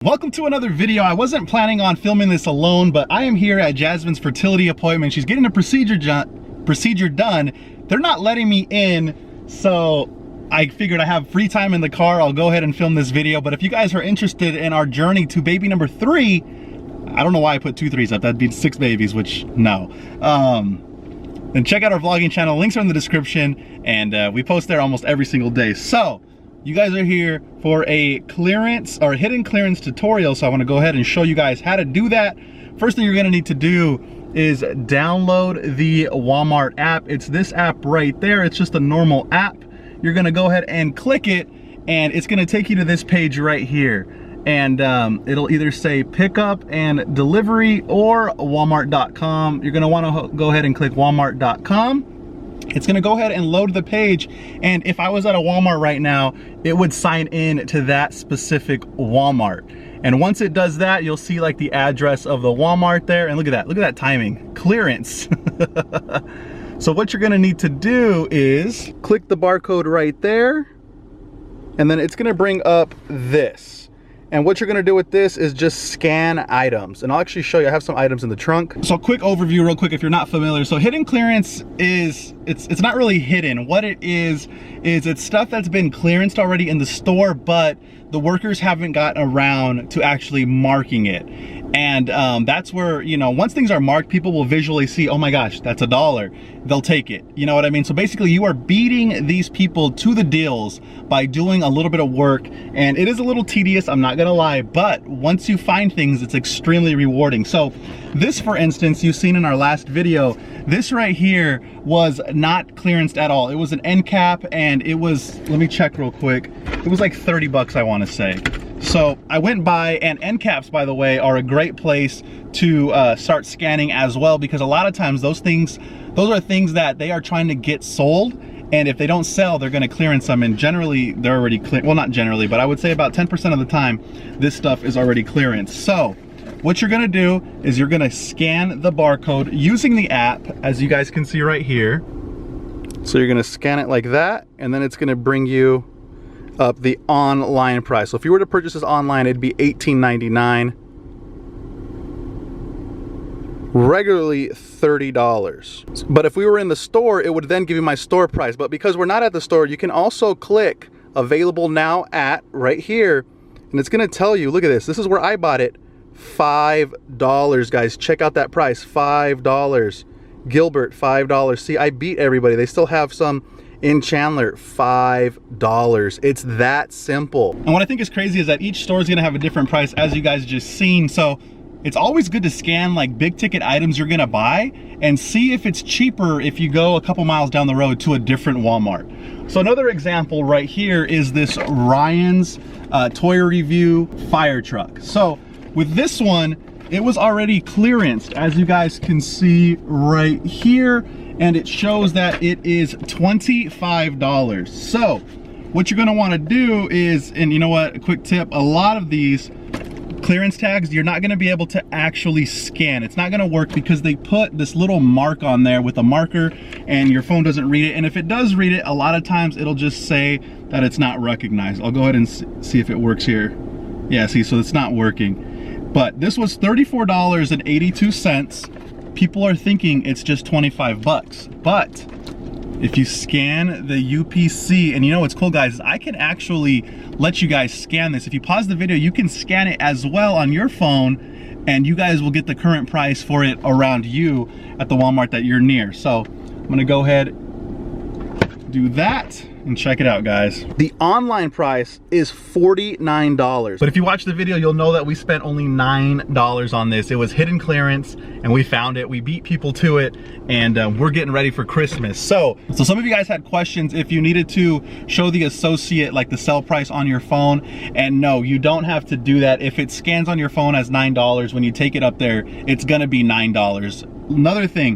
Welcome to another video. I wasn't planning on filming this alone, but I am here at Jasmine's fertility appointment. She's getting a procedure done. They're not letting me in, so I figured I have free time in the car. I'll go ahead and film this video. But if you guys are interested in our journey to baby number 3, I don't know why I put 2 3s up. That'd be 6 babies, which no. Then check out our vlogging channel. Links are in the description, and we post there almost every single day. So you guys are here for a clearance or hidden clearance tutorial, so I want to go ahead and show you guys how to do that. First thing you're going to need to do is download the Walmart app. It's this app right there. It's just a normal app. You're going to go ahead and click it, and it's going to take you to this page right here. And it'll either say pickup and delivery or walmart.com. You're going to want to go ahead and click walmart.com. It's gonna go ahead and load the page, and if I was at a Walmart right now, it would sign in to that specific Walmart. And once it does that, you'll see like the address of the Walmart there, and look at that timing, clearance. So what you're gonna need to do is click the barcode right there, and then it's gonna bring up this. And what you're gonna do with this is just scan items. And I'll actually show you, I have some items in the trunk. So quick overview real quick if you're not familiar. So hidden clearance is, it's not really hidden. What it is it's stuff that's been clearanced already in the store, but the workers haven't gotten around to actually marking it. And that's where, you know, once things are marked, people will visually see, oh my gosh, that's $1. They'll take it. You know what I mean? So basically you are beating these people to the deals by doing a little bit of work. And it is a little tedious, I'm not gonna lie, but once you find things, it's extremely rewarding. So this, for instance, you've seen in our last video, this right here was not clearanced at all. It was an end cap, and it was, let me check real quick. It was like 30 bucks, I wanna say. So I went by, and end caps, by the way, are a great place to start scanning as well, because a lot of times those are things that they are trying to get sold, and if they don't sell, they're going to clearance them, and generally they're already clear. Well, not generally, but I would say about 10% of the time this stuff is already clearance. So what you're going to do is you're going to scan the barcode using the app, as you guys can see right here. So you're going to scan it like that, and then it's going to bring you up the online price. So if you were to purchase this online, it'd be $18.99. Regularly $30. But if we were in the store, it would then give you my store price. But because we're not at the store, you can also click available now at right here, and it's gonna tell you, look at this, this is where I bought it, $5, guys. Check out that price, $5. Gilbert, $5. See, I beat everybody. They still have some in Chandler, $5. It's that simple. And what I think is crazy is that each store is gonna have a different price, as you guys just seen. So it's always good to scan like big ticket items you're gonna buy and see if it's cheaper if you go a couple miles down the road to a different Walmart. So another example right here is this Ryan's Toy Review fire truck. So with this one, it was already clearanced, as you guys can see right here, and it shows that it is $25. So what you're gonna wanna do is, and you know what, a quick tip, a lot of these clearance tags, you're not gonna be able to actually scan. It's not gonna work because they put this little mark on there with a marker, and your phone doesn't read it. And if it does read it, a lot of times it'll just say that it's not recognized. I'll go ahead and see if it works here. Yeah, see, so it's not working. But this was $34.82. People are thinking it's just 25 bucks. But if you scan the UPC, and you know what's cool, guys, I can actually let you guys scan this. If you pause the video, you can scan it as well on your phone, and you guys will get the current price for it around you at the Walmart that you're near. So I'm gonna go ahead, do that, and check it out, guys. The online price is $49. But if you watch the video, you'll know that we spent only $9 on this. It was hidden clearance, and we found it. We beat people to it, and we're getting ready for Christmas. So some of you guys had questions if you needed to show the associate like the sell price on your phone, and no, you don't have to do that. If it scans on your phone as $9, when you take it up there, it's gonna be $9. Another thing,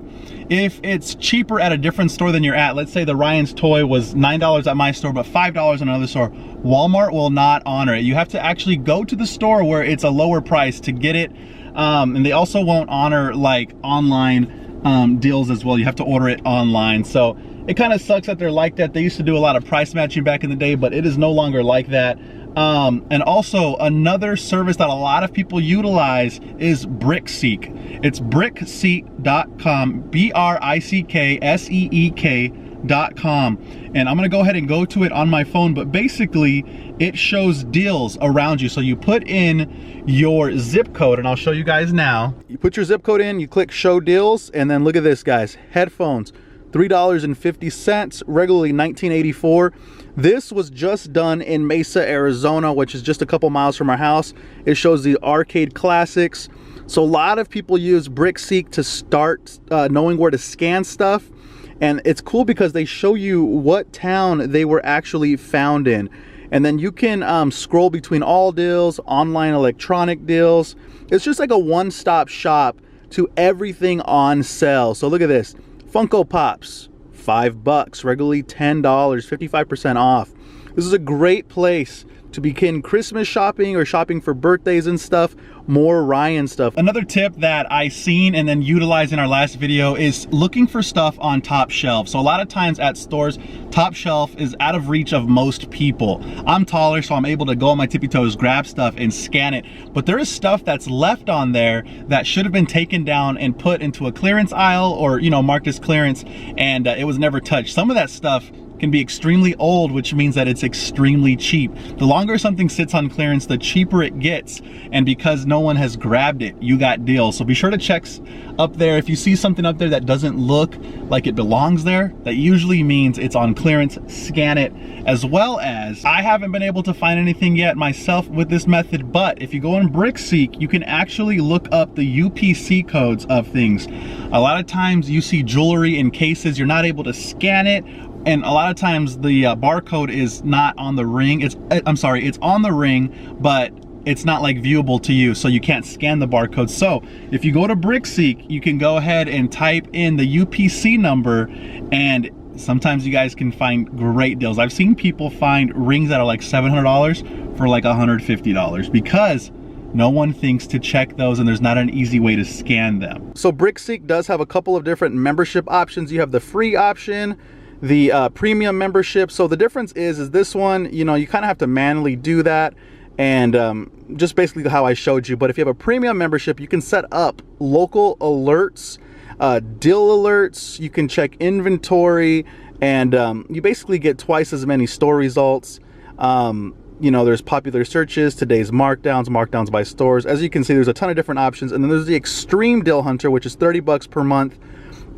if it's cheaper at a different store than you're at, let's say the Ryan's toy was $9 at my store but $5 in another store, Walmart will not honor it. You have to actually go to the store where it's a lower price to get it, and they also won't honor like online deals as well. You have to order it online. So it kind of sucks that they're like that. They used to do a lot of price matching back in the day, but it is no longer like that. And also another service that a lot of people utilize is BrickSeek. It's brickseek.com, BrickSeek.com. And I'm gonna go ahead and go to it on my phone, but basically it shows deals around you. So you put in your zip code, and I'll show you guys now. You put your zip code in, you click show deals, and then look at this, guys. Headphones, $3.50, regularly $19.84. This was just done in Mesa, Arizona, which is just a couple miles from our house. It shows the arcade classics. So a lot of people use BrickSeek to start knowing where to scan stuff. And it's cool because they show you what town they were actually found in. And then you can scroll between all deals, online electronic deals. It's just like a one-stop shop to everything on sale. So look at this. Funko Pops, $5, regularly $10, 55% off. This is a great place to begin Christmas shopping or shopping for birthdays and stuff, more Ryan stuff. Another tip that I seen and then utilized in our last video is looking for stuff on top shelf. So a lot of times at stores, top shelf is out of reach of most people. I'm taller, so I'm able to go on my tippy toes, grab stuff and scan it. But there is stuff that's left on there that should have been taken down and put into a clearance aisle, or, you know, marked as clearance, and it was never touched. Some of that stuff can be extremely old, which means that it's extremely cheap. The longer something sits on clearance, the cheaper it gets. And because no one has grabbed it, you got deals. So be sure to check up there. If you see something up there that doesn't look like it belongs there, that usually means it's on clearance. Scan it. As well as, I haven't been able to find anything yet myself with this method, but if you go on BrickSeek, you can actually look up the UPC codes of things. A lot of times you see jewelry in cases, you're not able to scan it, and a lot of times the barcode is not on the ring. It's on the ring, but it's not like viewable to you, so you can't scan the barcode. So if you go to BrickSeek, you can go ahead and type in the UPC number, and sometimes you guys can find great deals. I've seen people find rings that are like $700 for like $150 because no one thinks to check those, and there's not an easy way to scan them. So BrickSeek does have a couple of different membership options. You have the free option, the premium membership. So the difference is this one, you know, you kind of have to manually do that, and just basically how I showed you. But if you have a premium membership, you can set up local alerts, deal alerts, you can check inventory, and you basically get twice as many store results. You know, there's popular searches, today's markdowns, markdowns by stores. As you can see, there's a ton of different options. And then there's the Extreme Deal Hunter, which is $30 per month.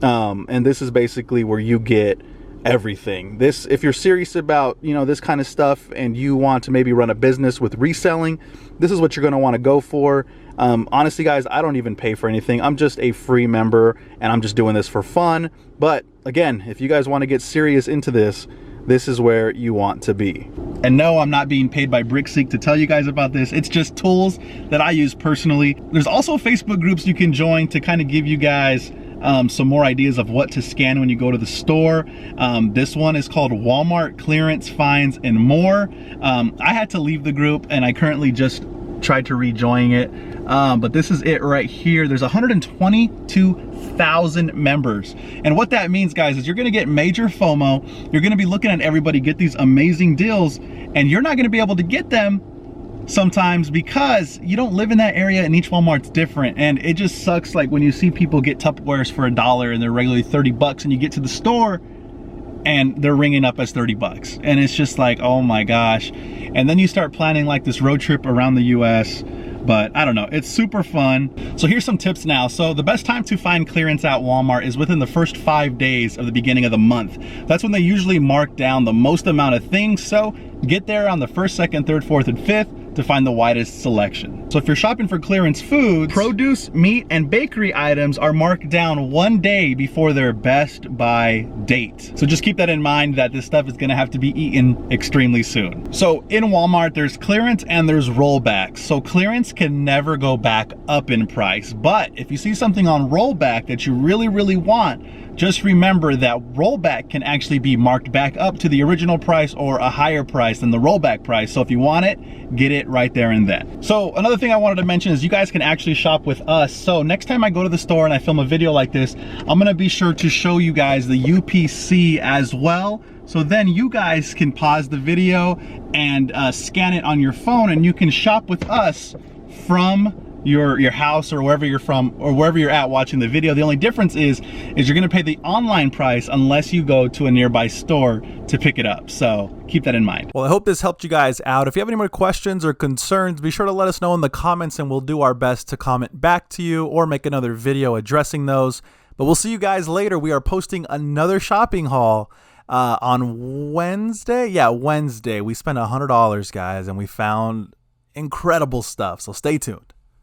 And this is basically where you get everything. This, if you're serious about, you know, this kind of stuff and you want to maybe run a business with reselling, this is what you're going to want to go for. Honestly, guys, I don't even pay for anything. I'm just a free member, and I'm just doing this for fun. But again, if you guys want to get serious into this, this is where you want to be. And no, I'm not being paid by BrickSeek to tell you guys about this. It's just tools that I use personally. There's also Facebook groups you can join to kind of give you guys some more ideas of what to scan when you go to the store. This one is called Walmart Clearance Finds and More. I had to leave the group, and I currently just tried to rejoin it. But this is it right here. There's 122,000 members. And what that means, guys, is you're gonna get major FOMO. You're gonna be looking at everybody get these amazing deals, and you're not gonna be able to get them sometimes because you don't live in that area, and each Walmart's different. And it just sucks, like when you see people get Tupperwares for $1 and they're regularly $30, and you get to the store and they're ringing up as $30, and it's just like, oh my gosh. And then you start planning like this road trip around the US, but I don't know, it's super fun. So here's some tips now. So the best time to find clearance at Walmart is within the first 5 days of the beginning of the month. That's when they usually mark down the most amount of things. So get there on the 1st, 2nd, 3rd, 4th, and 5th to find the widest selection. So if you're shopping for clearance foods, produce, meat, and bakery items are marked down 1 day before their best by date. So just keep that in mind, that this stuff is gonna have to be eaten extremely soon. So in Walmart, there's clearance and there's rollbacks. So clearance can never go back up in price, but if you see something on rollback that you really, really want, just remember that rollback can actually be marked back up to the original price or a higher price than the rollback price. So if you want it, get it right there and then. So another thing thing I wanted to mention is you guys can actually shop with us. So next time I go to the store and I film a video like this, I'm gonna be sure to show you guys the UPC as well. So then you guys can pause the video and scan it on your phone, and you can shop with us from your house or wherever you're from or wherever you're at watching the video. The only difference is you're gonna pay the online price unless you go to a nearby store to pick it up. So keep that in mind. Well, I hope this helped you guys out. If you have any more questions or concerns, be sure to let us know in the comments and we'll do our best to comment back to you or make another video addressing those. But we'll see you guys later. We are posting another shopping haul on Wednesday. Yeah, Wednesday. We spent $100, guys, and we found incredible stuff. So stay tuned.